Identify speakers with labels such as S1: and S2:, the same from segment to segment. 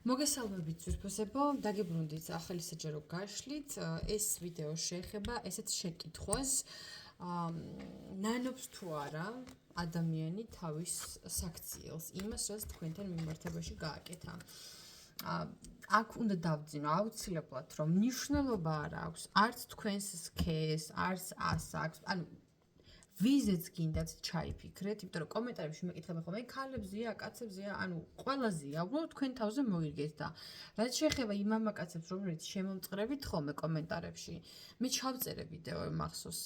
S1: მოგესალმებით ძვირფასებო, დაგიბრუნდით ახალი საჯარო გაშლით. ეს ვიდეო შეეხება ესეთ შეკითხვას, ნანობს თუ არა ადამიანი თავის საქციელს, იმას, რაც თქვენთან მიმართებაში გააკეთა. აქ უნდა დავძინო აუცილებლად, რომ მნიშვნელობა არ აქვს არც თქვენს სქესს, არც ასაკს, ანუ ვიზეც გინდათ ჩაიფიქრეთ, იმიტომ რომ კომენტარებში მეკითხება ხოლმე, ქალებზია, კაცებზია, ანუ ყველაზეა, უბრალოდ თქვენ თავზე მოიგეთ და რაც შეეხება იმ მამაკაცებს, რომლებიც შემომწყრებით ხოლმე კომენტარებში, მე ჩავწერე ვიდეო მახსოვს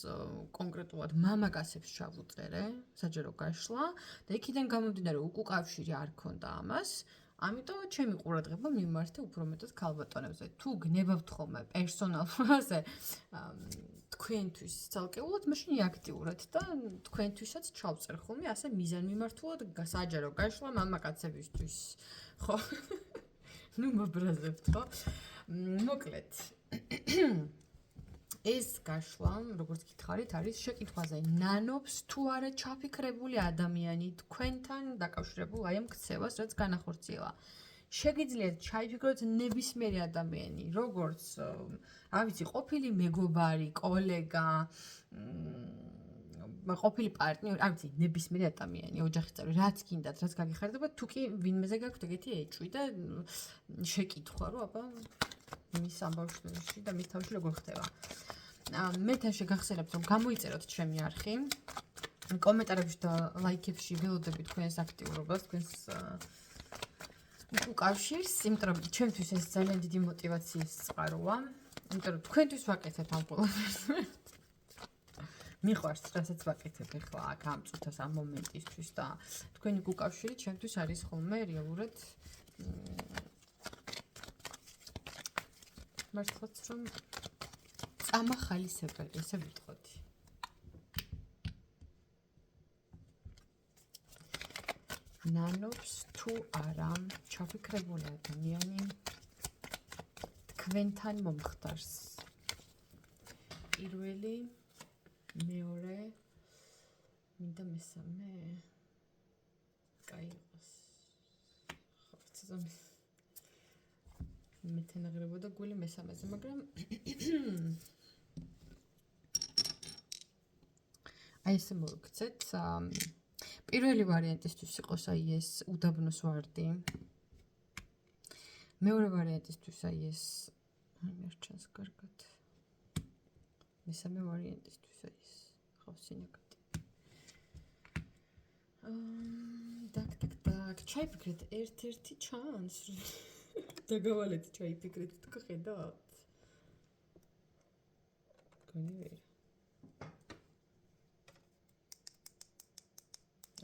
S1: კონკრეტულად მამაკაცებს ჩავუწერე, საჯარო გაშლა და იქიდან გამომდინარე უკუკავშირი არ ქონდა ამას. ამიტომ ჩემი ყურადღება მიმართე უფრო მეტად ქალბატონებზე. თუ გნებავთ ხოლმე პერსონალურაზე თქვენთვის ცალკეულად, მაშინ აქტიურად და თქვენთვისაც ჩავწერ ხოლმე ასე მიზანმიმართულად საჯარო გაშლა მამაკაცებისთვის. ხო? ნუ მობრაზებთ, ხო? მოკლედ. ეს გაშლა, როგორც გითხარით, არის შეკითხვაზე, ნანობს თუ არა ჩაფიქრებული ადამიანი თქვენთან დაკავშირებულ აი ამ ქცევას, რაც განახორციელა. შეგიძლიათ ჩაიფიქროთ ნებისმიერი ადამიანი, როგორც, რა ვიცი, ყოფილი მეგობარი, კოლეგა, ყოფილი პარტნიორი, არ ვიცი, ნებისმიერი ადამიანი, ოჯახის წევრი, რაც გინდათ, რაც გაგიხარდება, თუ კი ვინმეზე გაქვთ ეგეთი ეჭვი და შეკითხვა, რომ აბა მის ამბავში და მის თავში როგორ ხდება. მე თან შეგახსენებთ, რომ გამოიწეროთ ჩემი არხი. კომენტარებში და ლაიქებში ველოდები თქვენს აქტიურობას, თქვენს უკავშირს, იმიტომ რომ ჩემთვის ეს ძალიან დიდი мотиваციის წყაროა. იმიტომ რომ თქვენთვის ვაკეთებ ამ ყველაფერს. მიყვარს, რასაც ვაკეთებ ახლა აქ ამ წუთას ამ მომენტისთვის და თქვენი უკავშირი ჩემთვის არის ხოლმე რეალურად მართლაც რომ წამახალისებელი, ესე ვიტყოდი. ნანობს თუ არა ჩაფიქრებული ადამიანი თქვენთან მომხდარს. პირველი, მეორე, მინდა მესამე. კაი იყოს. ხო, ცოტა მეთანაღრებოდა გული მესამეზე, მაგრამ აი ესე მოვიქცეთ. პირველი ვარიანტისთვის იყოს აი ეს უდაბნოს ვარდი. მეორე ვარიანტისთვის აი ეს არ ჩანს კარგად. მესამე ვარიანტისთვის აი ეს ხო სინაკატი. დაკ, ჩაიფიქრეთ ერთ-ერთი ჩანს. დაგავალეთ ჩაიფიქრეთ, თქო ხედავთ. განივერა.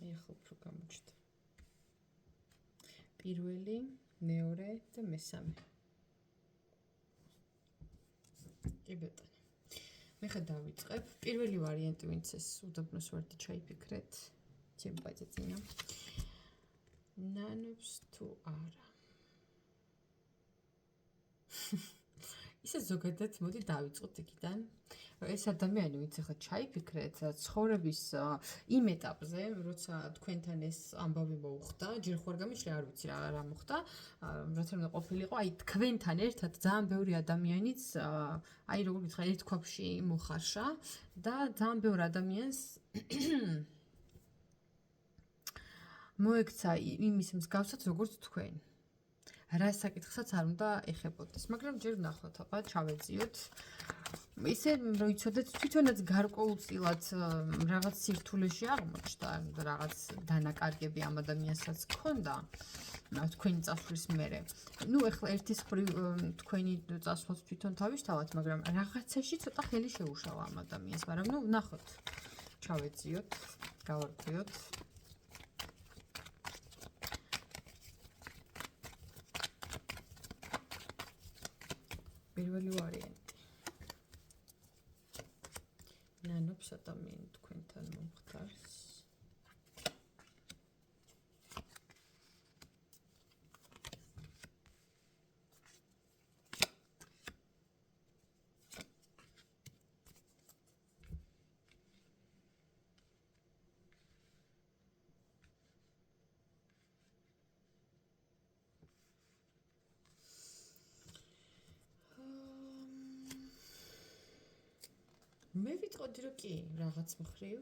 S1: აი ახლა უფრო გამოჩნდა. პირველი, მეორე და მესამე. კი ბატონო. მე ხა დავიწყებ. პირველი ვარიანტი ვინც ეს უდაბნოს ვარდი ჩაიფიქრეთ. ჩემ პაიძინა. ნანობს თუ არა. ისე ზოგადად მოდი დავიწყოთ იქიდან. ეს ადამიანი ვინც ახლა ჩაიფიქრეთ ცხოვრების იმ ეტაპზე, როცა თქვენთან ეს ამბავი მოუხდა, ჯერ ხوار გამიშლე არ ვიცი რა მოხდა, რათა უნდა ყოფილიყო, აი თქვენთან ერთად ძალიან ბევრი ადამიანიც აი როგორ ვიტყვი, ერთ ქვაბში მოხარშა და ძალიან ბევრ ადამიანს მოექცა იმის მსგავსად როგორც თქვენ. რა საკითხსაც არ უნდა ეხებოდეს, მაგრამ ჯერ ვნახოთ, აბა ჩავეძიოთ. ისე რომ იცოდეთ, თვითონაც გარკვეულწილად რაღაც სირთულეში აღმოჩნდა, რაღაც დანაკარგები ამ ადამიანსაც ჰქონდა თქვენი წასვლის მერე. ნუ ეხლა ერთის მხრივ თქვენი წასვლაც თვითონ თავისთავად, მაგრამ რაღაცაში ცოტა ხელი შეუშალა ამ ადამიანს, მაგრამ ნუ ვნახოთ. ჩავეძიოთ, გავარკვიოთ. პირველი ვარიანტი. ნანობს ადამიანი თქვენთან მომხდარს. მე ვიტყოდი რომ კი რაღაც მხრივ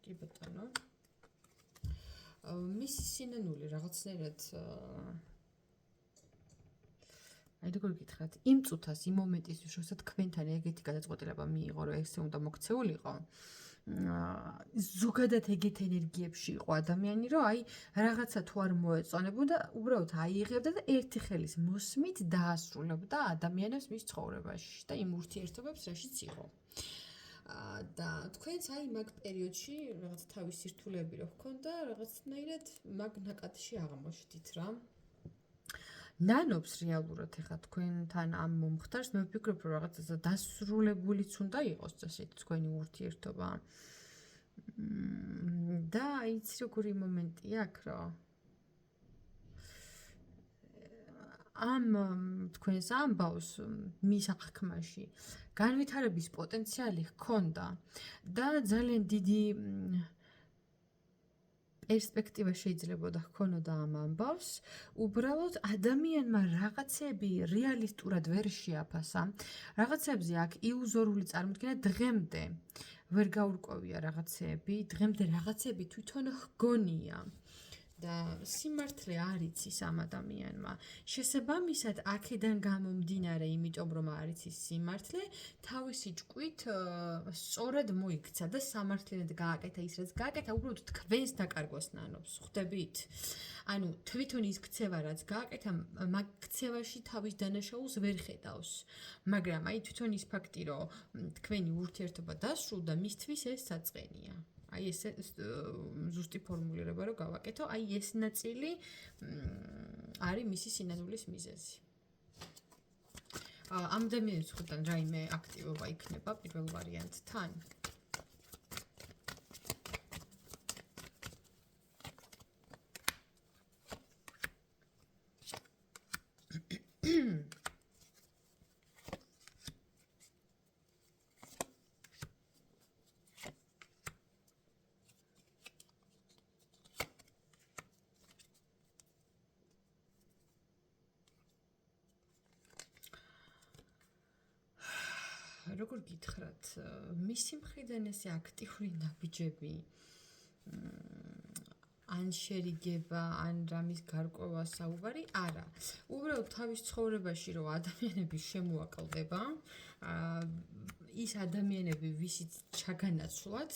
S1: კი ბატონო მისი სინანული რაღაცნაირად აი როგორ გითხრათ იმ წუთას იმ მომენტისთვის როცა თქვენთან ეგეთი გადაწყვეტილება მიიღო რომ ესე უნდა მოქცეულიყო ზოგადად ეგეთ ენერგიებში იყო ადამიანი რომ აი რაღაცა თუ არ მოეწონებოდა უბრალოდ აიღებდა და ერთი ხელის მოსმით დაასრულებდა ადამიანებს მის ცხოვრებაში და იმ ურთიერთობებს რაშიც იყო და თქვენც აი მაგ პერიოდში რაღაც თავის სირთულეები რო ჰქონდა რაღაცნაირად მაგ ნაკადში აღმოჩნდით რა ნანობს რეალურად ეხა თქვენთან ამ მომხდარს მე ვფიქრობ რომ რაღაცა დასრულებულიც უნდა იყოს წესით თქვენი ურთიერთობა და იცი როგორი მომენტია აქ რა ამ თქვენს ამბავს მის აღქმაში განვითარების პოტენციალი ჰქონდა და ძალიან დიდი პერსპექტივა შეიძლებოდა ჰქონოდა ამ ამბავს, უბრალოდ ადამიანმა რაღაცები რეალისტურად ვერ შეაფასა. რაღაცებზე აქ ილუზორული წარმოდგენა დღემდე ვერ გაურკვევია რაღაცები, დღემდე რაღაცები თვითონ ჰგონია. და სიმართლე არ იცის ამ ადამიანმა. შესაბამისად, აქედან გამომდინარე, იმიტომ რომ არ იცის სიმართლე, თავისი ჭკვით სწორად მოიქცა და სამართლიანად გააკეთა ის, რაც გააკეთა, უბრალოდ თქვენს დაკარგვას ნანობს. ხვდებით? ანუ თვითონ ის ქცევა, რაც გააკეთა, მაგ ქცევაში თავის დანაშაულს ვერ ხედავს. მაგრამ აი თვითონ ის ფაქტი, რომ თქვენი ურთიერთობა დასრულდა, მისთვის ეს საწყენია. აი ეს ზუსტი ფორმულირება რო გავაკეთო, აი ეს ნაწილი არის მისი სინანულის მიზეზი. ამ ადამიანის ხვიდან რაიმე აქტივობა იქნება პირველ ვარიანტთან. როგორ გითხრათ, მისი მხრიდან ესე აქტიური ნაბიჯები ან შერიგება, ან რამის გარკვევა საუბარი არა. უბრალოდ თავის ცხოვრებაში რომ ადამიანები შემოაკლდება, ის ადამიანები ვისიც ჩაგანაცვლად,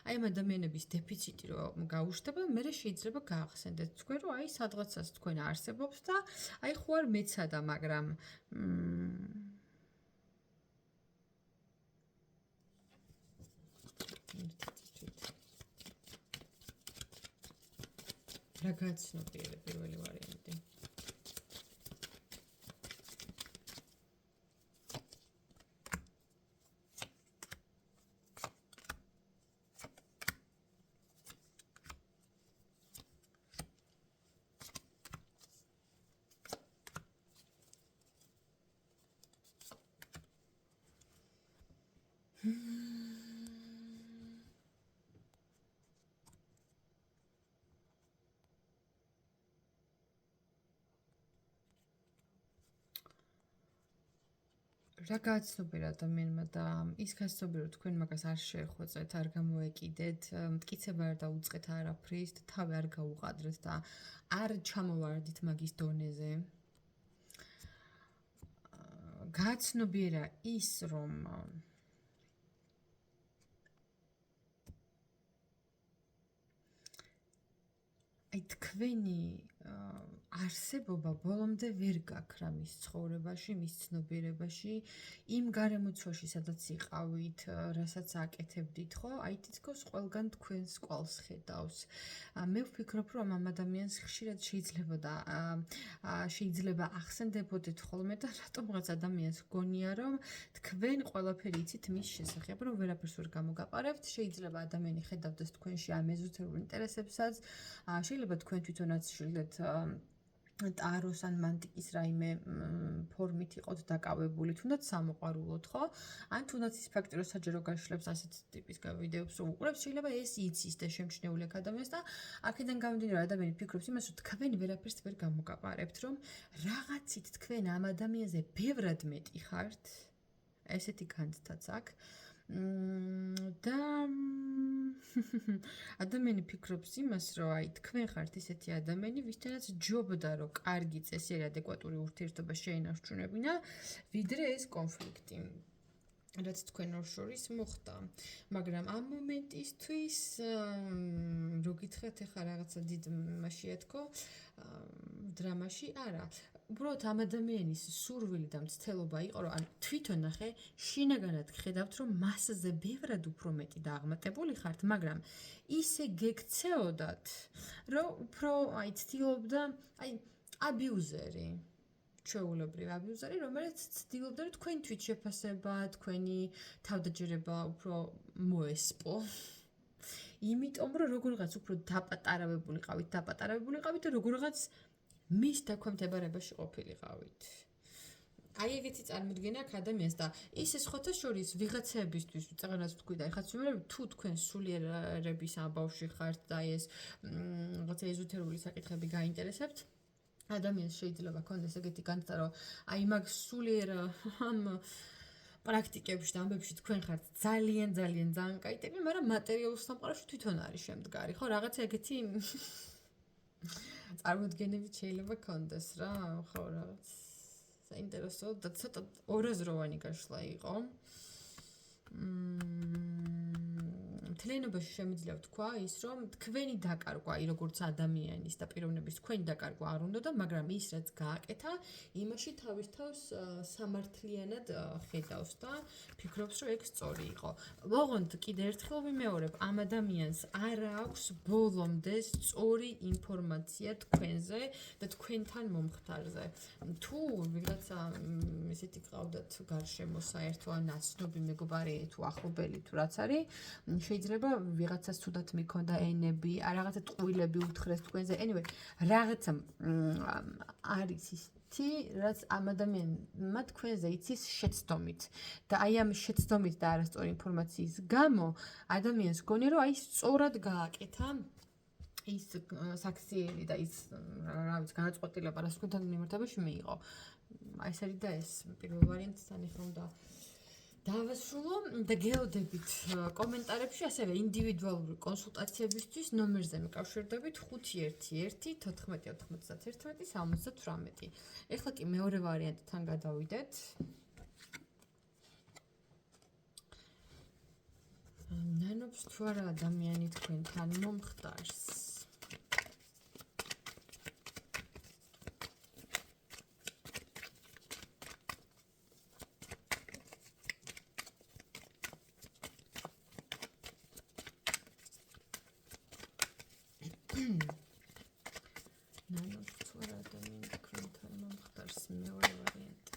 S1: აი ამ ადამიანების დეფიციტი რომ გაუშვება, მე შეიძლება გაახსენდეთ თქვენ რომ აი სადღაცას თქვენ არსებობს და აი ხო არ მეცადა, მაგრამ რა გაცნობიერე პირველი ვარიანტი. რა გააცნობიერა ადამიანმა და ის გაცნობიერა რომ თქვენ მაგას არ შეხვეწეთ, არ გამოეკიდეთ, მტკიცება არ დაუწყეთ არაფრის და თავი არ გაუყადრეთ და არ ჩამოვარდით მაგის დონეზე. გააცნობიერა ის რომ აი თქვენი არსებობა ბოლომდე ვერ გაქრა მის ცხოვრებაში, მის ცნობიერებაში, იმ გარემოცვაში, სადაც იყავით, რასაც აკეთებდით, ხო? აი თითქოს ყველგან თქვენს კვალს ხედავს. მე ვფიქრობ, რომ ამ ადამიანს ხშირად შეიძლება ახსენდებოდეთ ხოლმე და რატომღაც ადამიანს გონია, რომ თქვენ ყველაფერი იცით მის შესახებ, რომ ვერაფერს ვერ გამოგაყარებთ, შეიძლება ადამიანი ხედავდეს თქვენში ამ ეზოთერულ ინტერესებსაც, შეიძლება თქვენ თვითონაც შეგიძლიათ ტაროს ან მანტიკის რაიმე ფორმით იყოთ დაკავებული, თუნდაც სამოყვარულოდ, ხო? ან თუნდაც ის ფაქტი, რომ საჯარო გაშლებს ასეთ ტიპის ვიდეოებს რომ უყურებს, შეიძლება ეს იცის და შემჩნეული აქ ადამიანს და აქედან გამომდინარე ადამიანი ფიქრობს იმას, რომ თქვენ ვერაფერს ვერ გამოგაყარებთ, რომ რაღაცით თქვენ ამ ადამიანზე ბევრად მეტი ხართ. ესეთი განცდაც აქვს. და ადამიანი ფიქრობს იმას, რომ აი თქვენ ხართ ისეთი ადამიანი, ვისთანაც ჯობდა, რომ კარგი წესიერი ადეკვატური ურთიერთობა შეინარჩუნებინა, ვიდრე ეს კონფლიქტი. რაც თქვენ ორ შორის მოხდა, მაგრამ ამ მომენტისთვის რო გითხრათ ახლა რაღაცა დიდ მასშია თქო, დრამაში არა. უბრალოდ ამ ადამიანის სურვილი და მცდელობა იყო, რომ თვითონ ნახე, შინაგანად ხედავთ, რომ მასზე ბევრად უფრო მეტი დაღმატებული ხართ, მაგრამ ისე გექცეოდათ, რომ უფრო აი ცდილობდა, აი აბიუზერი ჩვეულებრივ აბიუზერი, რომელიც ცდილობდა, რომ თქვენ თვით შეფასება, თქვენი თავდაჯერება უფრო მოესპო. იმიტომ, რომ როგორღაც უფრო დაპატარავებულიყავით და როგორღაც მის დაქვემდებარებაში ყოფილიყავით. აი ეგეთი წარმოდგენა აქვს ადამიანს და ისე სხვათა შორის ვიღაცებისთვის, წაღანაც თქვი და ეხაც ვიმეორებ, თუ თქვენ სულიერების ამ ბავშვი ხართ და ეს რაღაცა ეზოთერული საკითხები გაინტერესებთ, ადამიანს შეიძლება ქონდეს ეგეთი განცდა, რომ აი მაგ სულიერ ამ პრაქტიკებში და ამბებში თქვენ ხართ ძალიან კაიტები, მაგრამ მატერიალურ სამყაროში თვითონ არის შემდგარი, ხო, რაღაცა ეგეთი წარმოდგენები შეიძლება ქონდეს რა, ხო, რაღაც საინტერესო და ცოტა ორაზროვანი გაშლა იყო. მთლიანობაში შემიძლია ვთქვა ის, რომ თქვენი დაკარგვა, აი როგორც ადამიანის და პიროვნების თქვენი დაკარგვა არ უნდოდა, მაგრამ ის რაც გააკეთა, იმაში თავის თავს სამართლიანად ხედავს და ფიქრობს, რომ ეგ სწორი იყო. ოღონდ კიდე ერთხელ ვიმეორებ, ამ ადამიანს არ აქვს ბოლომდე სწორი ინფორმაცია თქვენზე და თქვენთან მომხდარზე. თუ ვიღაცა ესეთი გყავდათ გარშემო საერთო ან ნაცნობი მეგობარი თუ ახლობელი თუ რაც არის, შეიძლება ვიღაცას თუდად მიქონდა ენები, რაღაცა ტყუილები უთხრეს თქვენზე. Anyway, რაღაცა არის ისეთი, რაც ამ ადამიანმა თქვენზე იცის შეცდომით. და აი ამ შეცდომით და არასწორი ინფორმაციის გამო ადამიანს გონია, რომ აი სწორად გააკეთა ის საქციელი და ის რა ვიცი განაწყვეტილება, რაც თქვენთან მიმართებაში მიიღო. აი ეს არის და ეს პირველ ვარიანტს თან ახლა უნდა დავასრულო და გეოდებით კომენტარებში ასევე ინდივიდუალური კონსულტაციებისთვის ნომერზე მიკავშირდებით 511-1491-78. ეხლა კი მეორე ვარიანტთან გადავიდეთ. ნანობს თუ არა ადამიანი თქვენთან მომხდარს. ნანობს თუ არა ადამიანი თქვენთან მომხდარს მეორე ვარიანტი.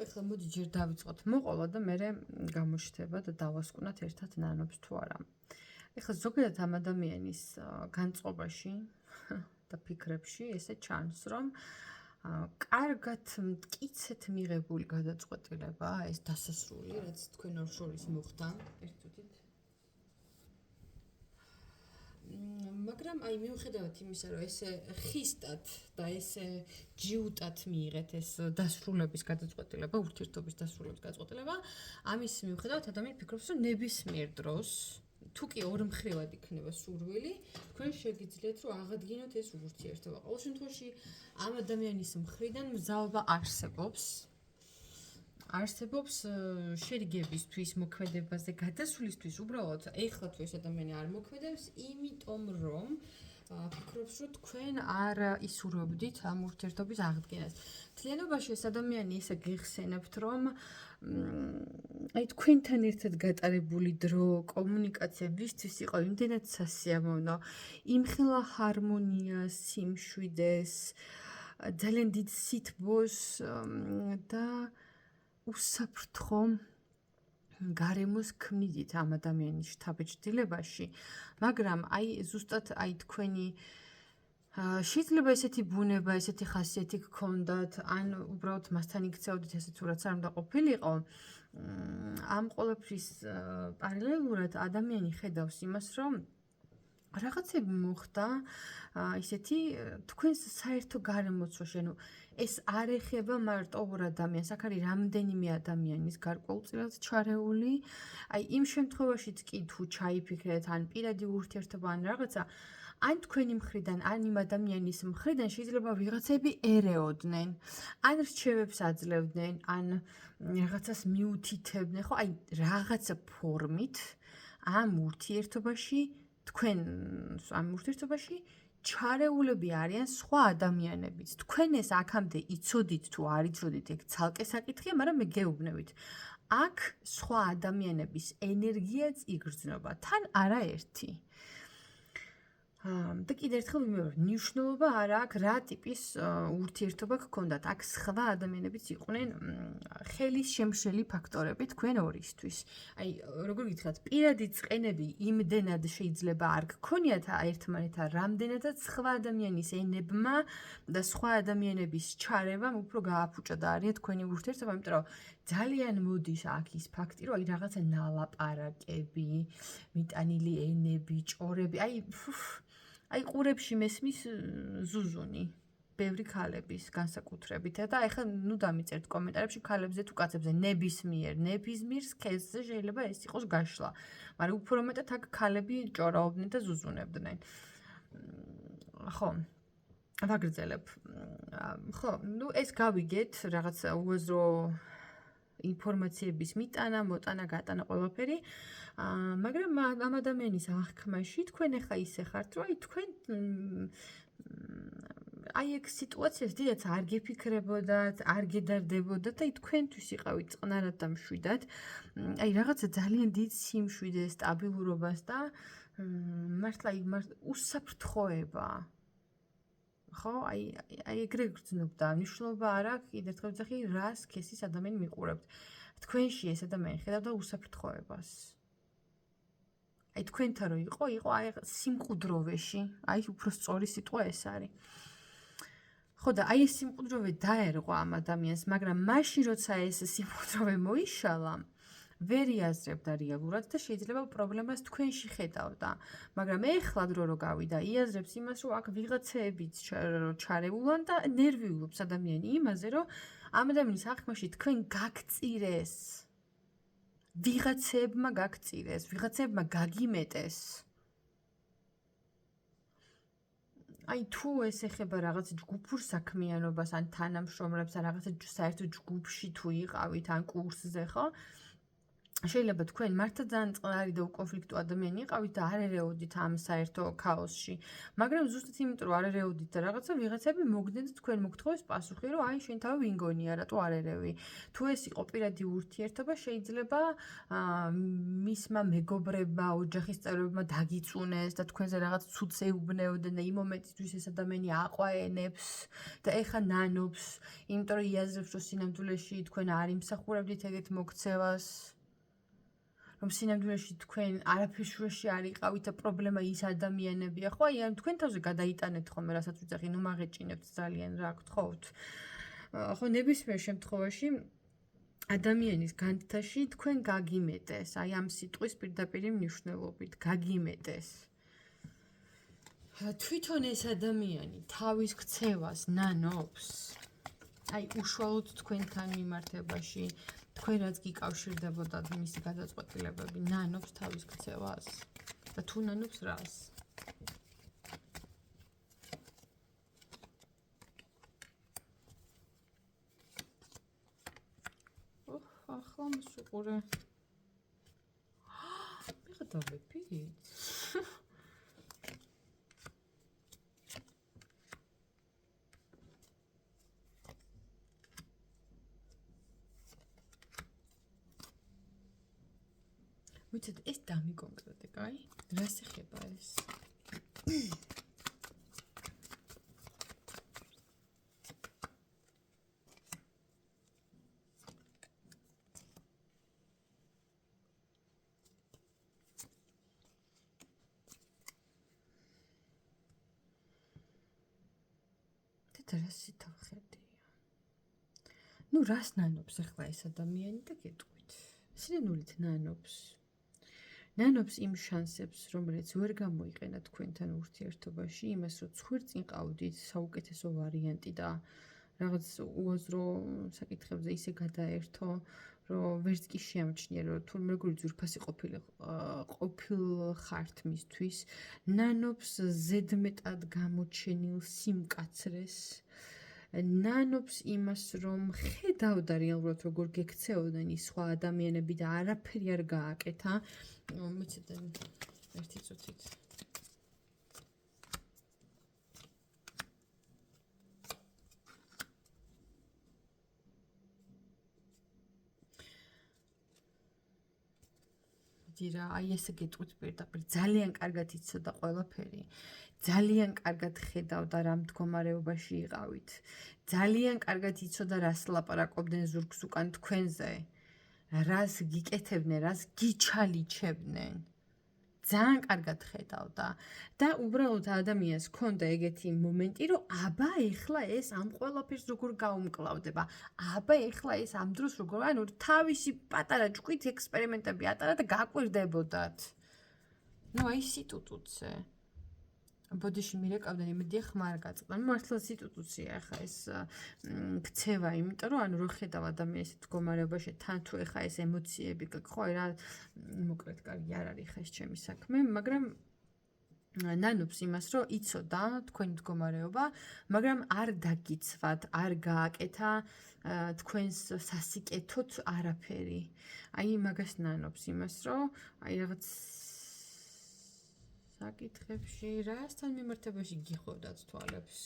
S1: ეხლა მოდი ჯერ დავიწყოთ მოყოლა და მე გამოჩნდება და დავასკვნათ ერთად ნანობს თუ არა. ეხლა ზოგადად ამ ადამიანის განწყობაში და ფიქრებში ესე ჩანს, რომ კარგად მტკიცეთ მიღებული გადაწყვეტილებაა ეს დასასრული, რაც თქვენ ორ შორის მოხდა. ერთ წუთით. მაგრამ აი მიუხედავად იმისა, რომ ესე ხისტად და ესე ჯიუტად მიიღეთ ეს დასრულების გადაწყვეტილება, ურთიერთობის დასრულების გადაწყვეტილება, ამის მიუხედავად ადამიანი ფიქრობს, რომ ნებისმიერ დროს, თუ კი ორმხრივად იქნება სურვილი, თქვენ შეგიძლიათ რომ აღადგინოთ ეს ურთიერთობა. ყოველ შემთხვევაში ამ ადამიანის მხრიდან მზალობა არსებობს შერიგებისთვის, მოქმედებაზე, გადასვლისთვის, უბრალოდ ეხლა თუ ეს ადამიანი არ მოქმედებს, იმიტომ რომ ფიქრობს, რომ თქვენ არ ისურვებდით ამ ურთიერთობის აღდგენას. მთლიანობაში ეს ადამიანი ისე გიხსენებთ, რომ აი თქვენთან ერთად გატარებული დრო, კომუნიკაცია ვისთვის იყო იმდენად სასიამოვნო, იმხელა ჰარმონიას, სიმშვიდეს ძალიან დიდ სითბოს და უსაფრთხო გარემოს ქმნიდით ამ ადამიანის შთაბეჭდილებაში, მაგრამ აი ზუსტად აი თქვენი შეიძლება ესეთი ბუნება, ესეთი ხასიათი გქონდათ, ან უბრალოდ მასთან იქცეოდით ესეც რაც არ უნდა ყოფილიყო. ამ ყოველფრის პარალელურად ადამიანი ხედავს იმას, რომ რაღაცები მოხდა ისეთი თქვენს საერთო გარემოცვაში, ანუ ეს არ ეხება მარტო ორ ადამიანს, აქ არის რამდენიმე ადამიანის გარკვეულწილად ჩარეული. აი იმ შემთხვევაშიც კი თუ ჩაიფიქრეთ, ან პირადი ურთიერთობა, ან რაღაცა, ან თქვენი მხრიდან, ან იმ ადამიანის მხრიდან შეიძლება ვიღაცები ერეოდნენ, ან რჩევებს აძლევდნენ, ან რაღაცას მიუთითებდნენ, ხო, აი რაღაცა ფორმით ამ ურთიერთობაში თქვენ ამ ურთიერთობაში ჩარეულები არიან სხვა ადამიანებიც. თქვენ ეს აქამდე იცოდით თუ არ იცოდით, ეგ ცალკე საკითხია, მაგრამ მე გეუბნებით. აქ სხვა ადამიანების ენერგიაც იგრძნობა, თან არაერთი. და კიდევ ერთხელ ვიმეორებ, ნიშნულობა არ აქვს რა ტიპის ურთიერთობა გქონდათ. აქ სხვა ადამიანებიც იყვნენ ხელის შემშელი ფაქტორები თქვენ ორისთვის. აი, როგორ გითხრათ, პირადი წყენები იმდენად შეიძლება არ გქონიათ ერთმანეთთან, რამდენადაც სხვა ადამიანის ენებმა და სხვა ადამიანების ჩარევამ უფრო გააფუჭა და არიან თქვენი ურთიერთობა, იმიტომ რომ ძალიან მოდის აქ ის ფაქტი, რომ აი რაღაცა ნალაპარაკები, მიტანილი ენები, ჭორები, აი ყურებში მესმის ზუზუნი, ბევრი ქალების განსაკუთრებით და ეხლა ნუ დამიწერთ კომენტარებში ქალებზე თუ კაცებზე ნებისმიერ სქესზე შეიძლება ეს იყოს გაშლა, მაგრამ უფრო მეტად აქ ქალები ჭორაობდნენ და ზუზუნებდნენ. ხო, ვაგრძელებ. ხო, ნუ ეს გავიგეთ, რაღაც უაზრო ინფორმაციების მიტანა, მოტანა, გატანა ყველაფერი. მაგრამ ამ ადამიანის აღქმაში თქვენ ახლა ისე ხართ, რომ აი თქვენ აი ეგ სიტუაციას დიდაც არ გეფიქრებოდათ, არ გედარდებოდათ, აი თქვენთვის იყავით წყნარად და მშვიდად. აი რაღაცა ძალიან დიდ სიმშვიდეს, სტაბილურობას და მართლა უსაფრთხოება. ხო, აი ეგრე გრძნობდა, მნიშვნელობა არ აქვს, კიდევ ერთხელ ვძახი, რა სქესის ადამიანი მიყურებთ. თქვენში ეს ადამიანი ხედავდა უსაფრთხოებას. აი თქვენთან რო იყო აი სიმყუდროვეში, აი უფრო სწორი სიტყვა ეს არის. ხო და აი ეს სიმყუდროვე დაერღვა ამ ადამიანს, მაგრამ მაშინ როცა ეს სიმყუდროვე მოიშალა, ვერ იაზრებდა რეალურად და შეიძლება პრობლემას თქვენში ხედავდა. მაგრამ ეხლა დრო რო გავიდა, იაზრებს იმას, რომ აქ ვიღაცეებიც ჩარეულან და ნერვიულობს ადამიანი იმაზე, რომ ამ ადამიანის აღქმაში თქვენ გაგწირეს. ვიღაცებმა გაგწირეს, ვიღაცებმა გაგიმეტეს. აი თუ ეს ეხება რაღაც ჯგუფურ საქმიანობას, ან თანამშრომლებს, ან რაღაცა საერთო ჯგუფში თუ იყავით, ან კურსზე, ხო? შეიძლება თქვენ მართლა ძალიან წყნარი და უკონფლიქტო ადამიანი იყავით და არ ერეოდით ამ საერთო ქაოსში. მაგრამ ზუსტად იმიტომ რომ არ ერეოდით და რაღაცა ვიღაცები მოგდენ და თქვენ მოგთხოვეს პასუხი, რომ აი შენ თავი ვინგონია, რატო არ ერევი. თუ ეს იყო პირადი ურთიერთობა, შეიძლება მისმა მეგობრებმა, ოჯახის წევრებმა დაგიწუნეს და თქვენზე რაღაც ცუდს ეუბნეოდნენ და იმ მომენტისთვის ეს ადამიანი აყვაენებს და ეხა ნანობს, იმიტომ რომ იაზრებს, რომ სინამდვილეში თქვენ არ იმსახურებდით ეგეთ მოქცევას. რომ სინამდვილეში თქვენ არაფერში არ იყავით და პრობლემა ის ადამიანებია, ხო? აი ამ თქვენ თავზე გადაიტანეთ ხოლმე, რასაც ვიძახი, ნუ მაგეჭინებთ ძალიან რა გთხოვთ. ხო, ნებისმიერ შემთხვევაში ადამიანის განთაში თქვენ გაგიმეტეს, აი ამ სიტყვის პირდაპირ მნიშვნელობით, გაგიმეტეს. თვითონ ეს ადამიანი თავის ქცევას ნანობს. აი უშუალოდ თქვენთან მიმართებაში თქვენ რაც გიკავშირდებოდათ მისი გადაწყვეტილებები, ნანობს თავის ქცევას და თუ ნანობს რას? ახლა მოსუყურე. მიღა დავეფით. ვიცით, ეს დამიკონკრეტე, კაი? რას ეხება ეს? რასი თავხედია? ნუ რას ნანობს ახლა ეს ადამიანი და გეტყვით. სინანულით ნანობს. ნანობს იმ შანსებს, რომელიც ვერ გამოიყენა თქვენთან ურთიერთობაში, იმას, რომ ცხვირწინ ყავდით, საუკეთესო ვარიანტი და რაღაც უაზრო საკითხებზე ისე გადაერთო, რომ ვერც კი შეამჩნია, რომ თუ როგორი ძვირფასი ყოფილხართ მისთვის, ნანობს ზედმეტად გამოჩენილ სიმკაცრეს, ნანობს იმას, რომ ხედავდა რეალურად როგორ გექცეოდნენ ის სხვა ადამიანები და არაფერი არ გააკეთა. მიცედა ერთი წუთით. დირა, აი ესე გეტყვით პირდაპირ, ძალიან კარგად იცოდა ყველაფერი. ძალიან კარგად ხედავდა რა მდგომარეობაში იყავით. ძალიან კარგად იცოდა რას ლაპარაკობდნენ ზურგს უკან თქვენზე. რას გიკეთებდნენ, რას გიჩალიჩებდნენ. ძალიან კარგად ხედავდა და უბრალოდ ადამიანს ჰქონდა ეგეთი მომენტი, რომ აბა ეხლა ეს ამ ყველაფერს როგორ გაუმკლავდება. აბა ეხლა ეს ამ დროს როგორ, ანუ თავისი პატარა ჭკვით ექსპერიმენტები ატარა და გაკვირდებოდათ. ნუ აი სიტუტუცე. ბოდიში მირეკავდნენ, იმედია ხმა არ გაწყდა. მართლა სიტუტუცია ახლა ეს ქცევა, იმიტომ რომ ანუ რო ხედავ ადამიანის მდგომარეობაში, თან თუ ახლა ეს ემოციები გქხო, რა მოკლედ კარგი არ არის ხა ეს ჩემი საქმე, მაგრამ ნანობს იმას, რომ იცოდა თქვენი მდგომარეობა, მაგრამ არ დაგიცვათ, არ გააკეთა თქვენს სასიკეთოდ არაფერი. აი მაგას ნანობს იმას, რომ აი რაღაც საკითხებში რასთან მიმართებაში გიხოდათ თვალებს.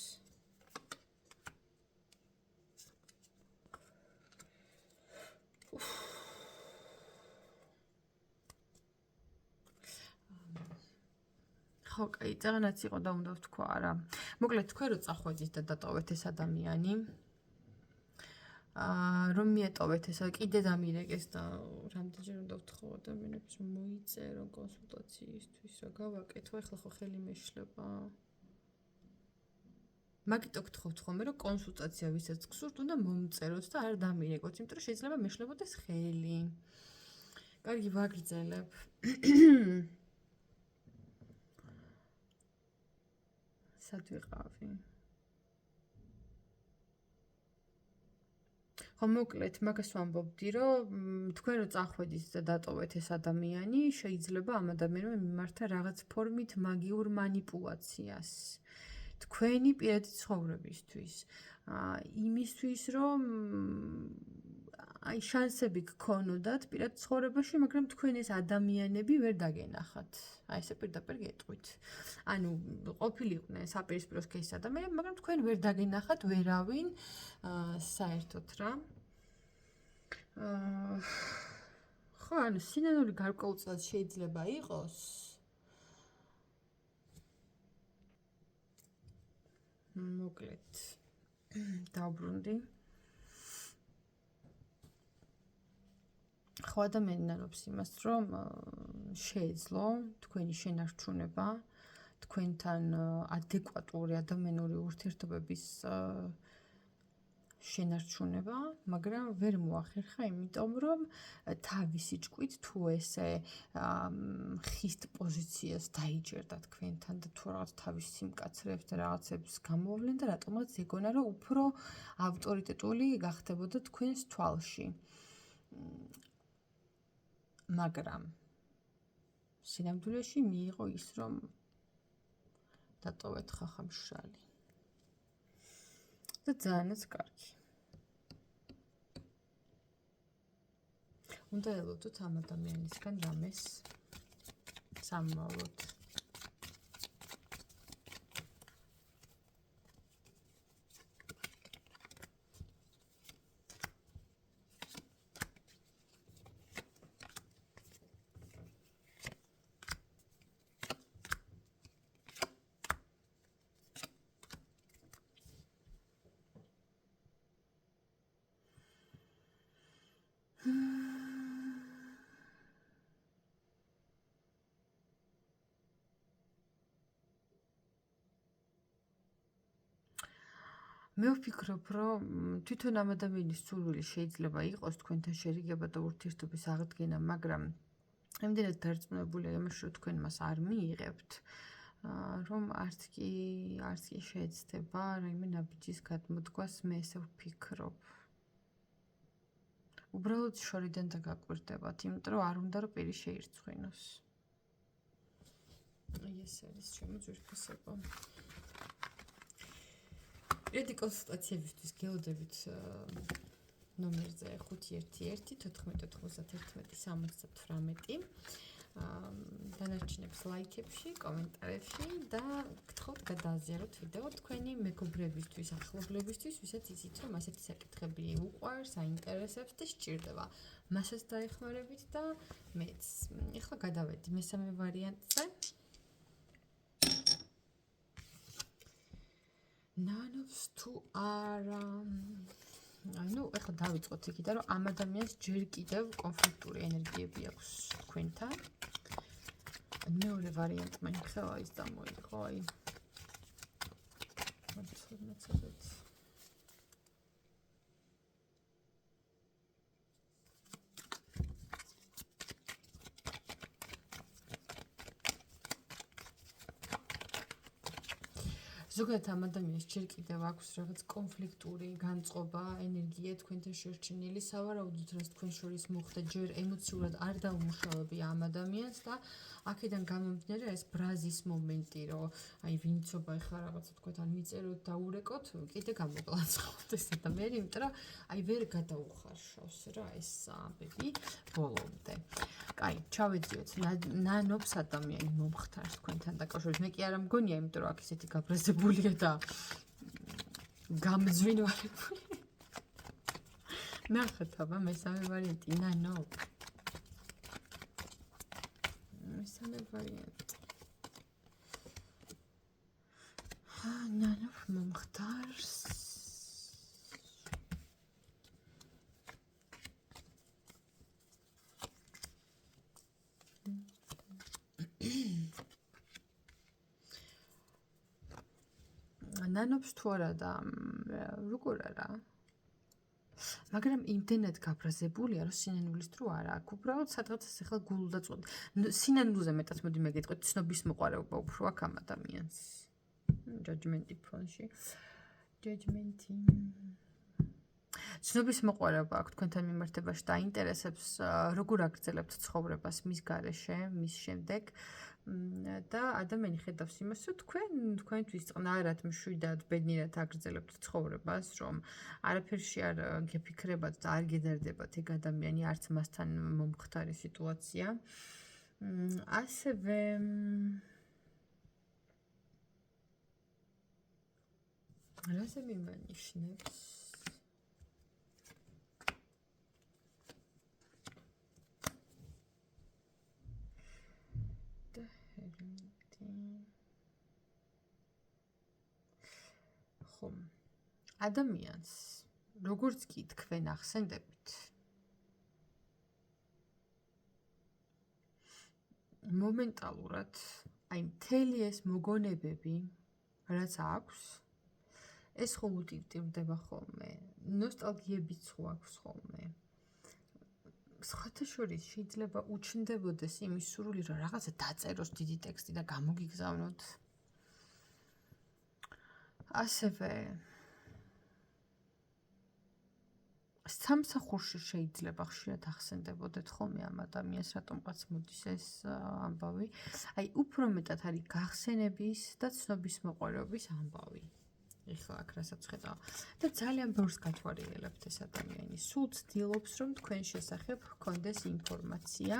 S1: ხო, კაი, წაღანაც იყო და უნდა ვთქვა არა. მოკლედ თქვენ რო წახვედით და დატოვეთ ეს ადამიანი, რომ მიეტოვეთ ეს, კიდე დამირეკეს და რამდენჯერ უნდა ვთხოვ ადამიანებს რომ მოიწერონ კონსულტაციისთვის, რა გავაკეთო, ახლა ხო ხელი მეშლება. მაგიტო გთხოვთ ხოლმე, რომ კონსულტაცია ვისაც გსურთ, უნდა მომწეროთ და არ დამირეკოთ, იმიტომ რომ შეიძლება მეშლებოდეს ხელი. კარგი, ვაგრძელებ. სად ვიყავი? ხო, მოკლედ, მაგას ვამბობდი, რომ თქვენ რო წახვედით და დატოვეთ ეს ადამიანი, შეიძლება ამ ადამიანმა მიმართა რაღაც ფორმით მაგიურ манипуляციას. თქვენი პირადი ცხოვრებისთვის. იმისთვის, რომ აი შანსები გქონოდათ პირად ცხოვრებაში, მაგრამ თქვენ ეს ადამიანები ვერ დაგენახათ. აი ესე პირდაპირ გეტყვით. ანუ ყოფილიყვნენ საპირისპირო кейსის ადამიანები, მაგრამ თქვენ ვერ დაგენახათ ვერავინ საერთოდ რა. ხო, ანუ სინანული გარკვეულწილად შეიძლება იყოს. მოკლედ დავბრუნდი. ხო, ადამიანი ნანობს იმას, რომ შეეძლო თქვენი შენარჩუნება, თქვენთან ადეკვატური ადამიანური ურთიერთობების შენარჩუნება, მაგრამ ვერ მოახერხა, იმიტომ რომ თავისი ჭკვით თუ ესე ხისტ პოზიციას დაიჯერდა თქვენთან და თუ რაღაც თავის სიმკაცრებს და რაღაცებს გამოვლენ და რატომაც ეგონა, რომ უფრო ავტორიტეტული გახდებოდა თქვენს თვალში. მაგრამ სინამდვილეში მიიღო ის, რომ დატოვეთ ხახამშრალი. და ძალიანაც კარგი. უნდა ელოდოთ ამ ადამიანისგან რამეს სამმავლოდ. მე ვფიქრობ, რომ თვითონ ამ ადამიანის სურვილი შეიძლება იყოს თქვენთან შერიგება და ურთიერთობის აღდგენა, მაგრამ იმდენად დარწმუნებულია იმაში, რომ თქვენ მას არ მიიღებთ, რომ არც კი შეეცდება რაიმე ნაბიჯის გადმოდგას, მე ესე ვფიქრობ. უბრალოდ შორიდან დაგაკვირდებათ, იმიტომ რომ არ უნდა რომ პირი შეირცხვინოს. აი ეს არის ჩემი ძვირფასება. პირადი კონსულტაციებისთვის გელოდებით ნომერზე 511-91-78. დანარჩენებს ლაიქებში, კომენტარებში და გთხოვთ გადააზიაროთ ვიდეო თქვენი მეგობრებისთვის, ახლობლებისთვის, ვისაც იცით, რომ ასეთი საკითხები უყვარს, აინტერესებს და სჭირდება. მასაც დაეხმარებით და მეც. ეხლა გადავედი მესამე ვარიანტზე. ნანობს თუ არა. ну, ეხლა დავიწყოთ იქიდან, რომ ამ ადამიანს ჯერ კიდევ კონფლიქტური ენერგიები აქვს თქვენთან. მეორე ვარიანტმა იმხელა ის გამოიღო, აი. მოცემაცებთ. ზოგადად ამ ადამიანს ჯერ კიდევ აქვს რაღაც კონფლიქტური განწყობა, ენერგია თქვენთან შერჩენილი, სავარაუდოდ რაც თქვენ შორის მოხდა, ჯერ ემოციურად არ დაუმუშავებია ამ ადამიანს და აქედან გამომდინარე ეს ბრაზის მომენტი, რომ აი ვინცობა ეხლა რაღაცა თქვენ არ მიწეროთ და ურეკოთ, კიდე გამოკლაცხოთ ეს ადამიანი, იმიტომ რომ აი ვერ გადაუხარშავს რა ეს ამბები ბოლომდე. კაი, ჩავეძიოთ. ნანობს ადამიანი მომხდარს თქვენთან დაკავშირებით. მე კი არ მგონია, იმიტომ რომ აქ ისეთი გაბრაზებულია და გამძვინვარებული. ნახეთ, აბა მესამე ვარიანტი, ნანო. მესამე ვარიანტი. ნანობს მომხდარს. ნანობს თუ არა და როგორ არა? მაგრამ იმდენად გაბრაზებულია, რომ სინანულის დრო არ აქვს. უბრალოდ სადღაც ახლა გულდა წვდი. სინანულზე მეტად მოდი მეგეთყვით, ცნობის მოყარეობა უფრო აქვს ამ ადამიანს. ჯაჯმენტი ფონში. ჯაჯმენტი. ცნობის მოყარეობა აქვს თქვენთან მიმართებაში და აინტერესებს როგორ აგრძელებთ ცხოვრებას მის გარეშე, მის შემდეგ. და ადამიანი ხედავს იმას, რომ თქვენთვის წყნარად, მშვიდად, ბედნიერად აგრძელებთ ცხოვრებას, რომ არაფერში არ გეფიქრებათ და არ გედარდებათ ეგ ადამიანი, არც მასთან მომხდარი სიტუაცია. ასევე რაზე მიმანიშნებს? ხომ ადამიანს როგორც კი თქვენ ახსენდებით მომენტალურად აი მთელი ეს მოგონებები რაც აქვს ეს ხო უტივტივდება ხოლმე ნოსტალგიებიც ხო აქვს ხოლმე სხვათა შორის შეიძლება უჩნდებოდეს იმის სურვილი რომ რაღაცა დაწეროს დიდი ტექსტი და გამოგიგზავნოთ ასევე სამსახურში შეიძლება ხშირად ახსენდებოდეთ ხოლმე ამ ადამიანს რატომღაც მოდის ეს ამბავი აი უფრო მეტად არის გახსენების და ცნობის მოყარეობის ამბავი ეხლა აქ რასაც ხედავ და ძალიან ბევრს გათვალიერებთ ეს ადამიანი სულ ცდილობს რომ თქვენ შესახებ ჰქონდეს ინფორმაცია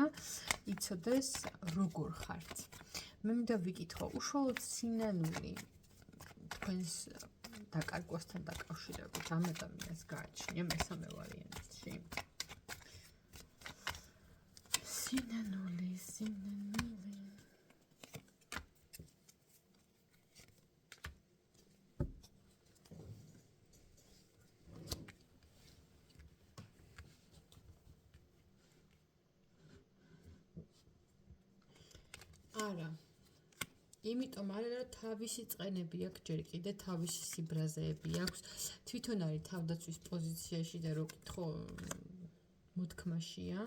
S1: იცოდეს როგორ ხართ მე მინდა ვიკითხო უშუალოდ სინანული თქვენს დაკარგვასთან დაკავშირებით ამ ადამიანს გააჩნია მესამე ვარიანტში სინანული არა იმიტომ არა რომ თავისი წყენები აქვს ჯერ კიდე თავისი სიბრაზეები აქვს თვითონ არის თავდაცვის პოზიციაში და რო კითხო მოთქმაშია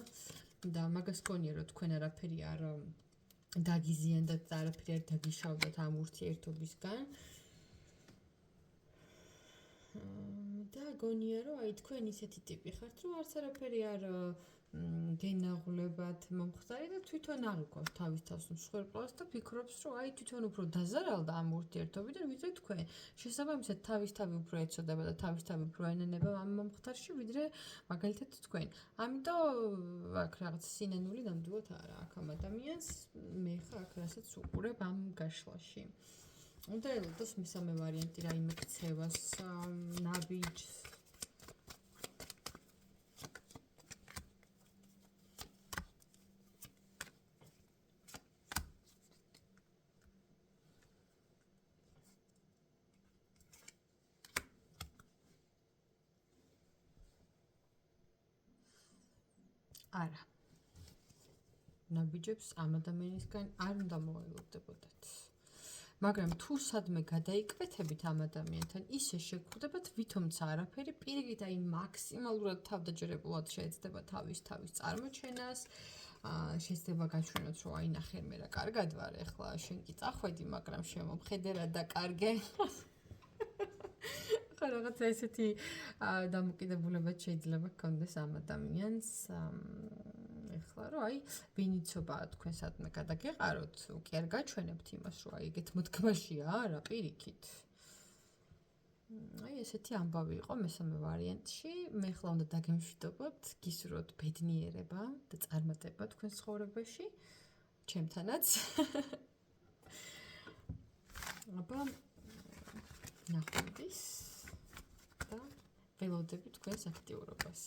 S1: და მაგას გონია რომ თქვენ არაფერი არ დაგიზიანდათ და არაფერი არ დაგიშავდათ ამ ურთიერთობისგან და გონია რომ აი თქვენ ისეთი ტიპი ხართ რომ არც არაფერი არ გენაღლებათ მომხდარი და თვითონ არ უყავს თავის თავს მსხვერპლს და ფიქრობს რომ აი თვითონ უფრო დაზარალდა ამ ურთიერთობიდან ვიდრე თქვენ შესაბამისად თავისთავად უფრო ეცოდება და თავისთავად უფრო ენენება ამ მომხდარში ვიდრე მაგალითად თქვენ ამიტომ აქ რაღაც სინანული ნამდვილად არა აქ ამ ადამიანს მე ხა აქ რასაც უყურებ ამ გაშლაში უნდა ელოდოს მესამე ვარიანტი რაიმე ქცევას ნაბიჯს არა. ნაბიჯებს ამ ადამიანისგან არ უნდა მოელოდებოდეთ. მაგრამ თუ სადმე გადაიკვეთებით ამ ადამიანთან, ისე შეგხვდებათ, ვითომც არაფერი, პირიქით აი მაქსიმალურად თავდაჯერებულად შეეცდება თავის წარმოჩენას. შეიძლება გაჩვენოთ, რომ აი ნახე მე რა კარგად ვარ, ეხლა შენ კი წახვედი, მაგრამ შემომხედე რა დაკარგე. რაღაც ესეთი დამოკიდებულებაც შეიძლება გქონდეს ამ ადამიანს ეხლა რომ აი ვინიცობაა თქვენ სადმე გადაგეყაროთ უკვე არ გაჩვენებთ იმას რომ აი ეგეთ მოთქმაშია არა პირიქით აი ესეთი ამბავი იყო მესამე ვარიანტში მე ხლა უნდა დაგემშვიდობოთ გისურვოთ ბედნიერება და წარმატება თქვენ ცხოვრებაში ჩემთანაც აბა ნახვამდის და ველოდებით თქვენს აქტიურობას